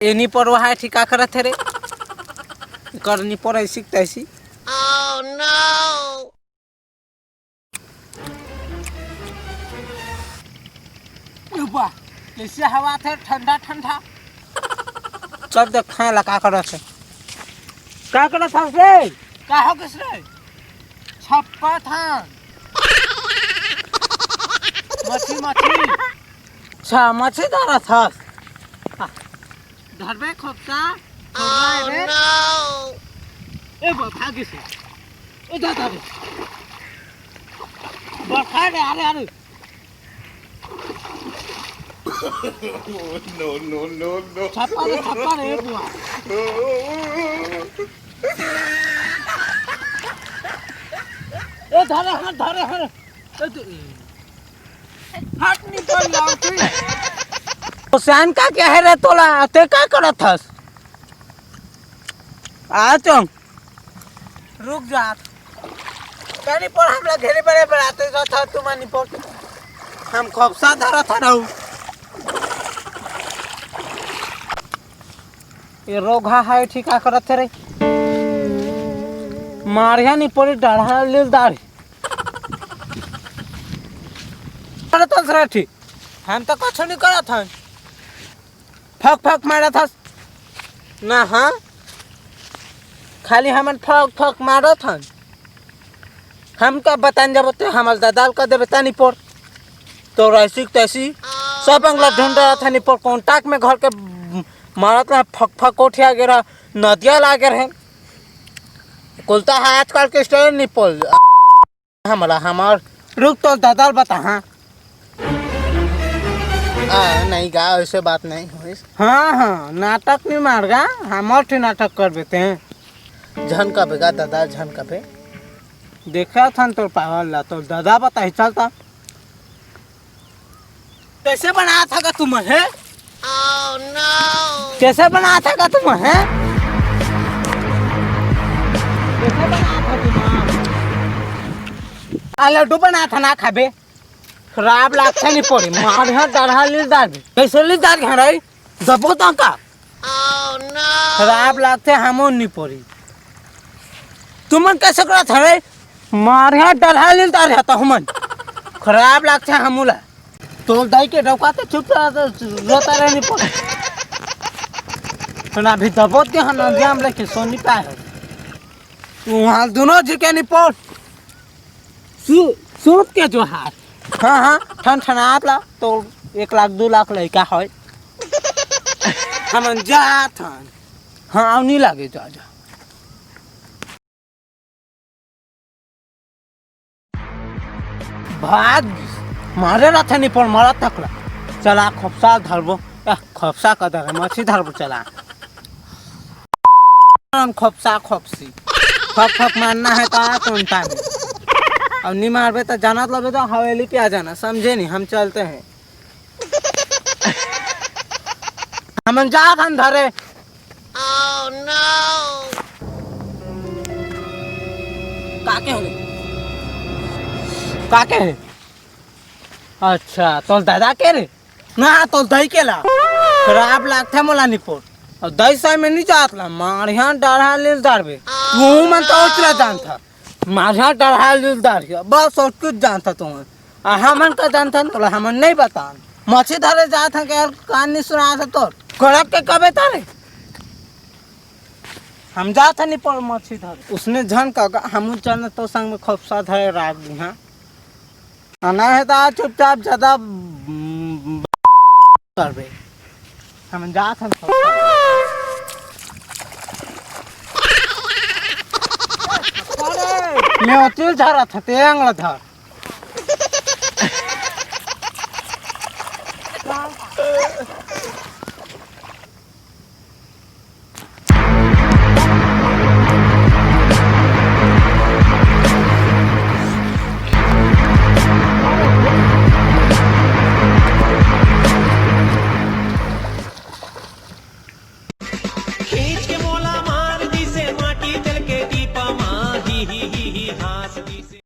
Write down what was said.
Any पर वहाँ ठिका करत थे रे करनी पर ऐसी तैसी। Oh no! कैसे हवा थे ठंडा ठंडा। सब देख खाए ला का करत है रे का हो किस रे छप्पा था मछली अच्छा मछली धरा था धरबे खोपसा Oh no! ए भागी से ए दादा रे बखा रे अरे No. छप्पा रे बुआ ए धरे हट निकल लाओ तू हुसैन का क्या है रे तोला ते का करत हस आ चंग रुक जा कनी पर हमरा घेरे बड़े बनाते जो था तू मानी पर हम खोपसा धरा था रहू ये रोगा है ठिका करत रे मारिया नहीं पड़ी डाढ़ा ले दाढ़ी करत रे ठीक हम तो कुछ नहीं करत हन फक मारा था ना हाँ खाली हमन फक मारत हन हम का बतान जब ते हमल दादाल का देबे तानी पर तो रैसी तैसी सब अंगला ढूंढ रहा था नहीं पर कांटेक्ट में घर के मारत में फक उठिया गिरा नदिया लागे रहे कुलता है आजकल के स्टाइल नहीं पल हमारा हमार रुक तो दादाल बता हाँ नहीं गा ऐसे बात नहीं हो हाँ नाटक नहीं मार गा हम और नाटक कर देते हैं झन का बेगा दादा झन का पे देखा था तो पागल ला तो दादा बता ही चलता कैसे बनाया था का तुम है Oh no! कैसे बनाया था का तुम है कैसे बनाया था तुम लड्डू बनाया था ना खाबे खराब लागता नहीं पड़ी मार हाथ डाढ़ा ली दार कैसे ली दार घर आई दबो तो का Oh no! खराब लागते हमों नहीं पड़ी तुमन कैसे करा था रे मार हाथ डाढ़ा ली दार है तो हमन खराब लागते हमूला तो दाई के डौकाते चुप रोता रहनी पड़े तो ना भी दबो के हम अंजाम लेके सोनी पाए वहाँ दोनों जी के नहीं पड़ सूट के जो हाथ हाँ ठन आप ला तो 1 लाख 2 लाख लड़का है हम जात हन हाँ नहीं लागे जा भाग मारे रहा नहीं पर मरा तकला चला खोपसा धरबो खोपसा का धर मछली धरबो चला खोपसा खोपसी फक मारना है तो उनता में अब नहीं मारबे तो जाना लगे तो हवेली पे आ जाना समझे नहीं हम चलते हैं हम जा हम धरे Oh no! काके है अच्छा तो दादा के रे ना तो दही के ला खराब लागता मोला निपोट और दही साई में नहीं जात ला मारिया डाढ़ा ले दारबे तू मन तो उचला जानता मारिया डाढ़ा ले दार बस और कुछ जानता तुम हमन का जानता तो हमन नहीं बता मछली धरे जात है यार कान नहीं सुना था तो कड़क के कबे तारे हम जात नहीं पर मछली धरे उसने झन का हम चल तो संग में खोपसा धरे राख दी हाँ आना है तो चुपचाप ज्यादा करबे हम जात हम मैं अतिल धरा था तेंगला धर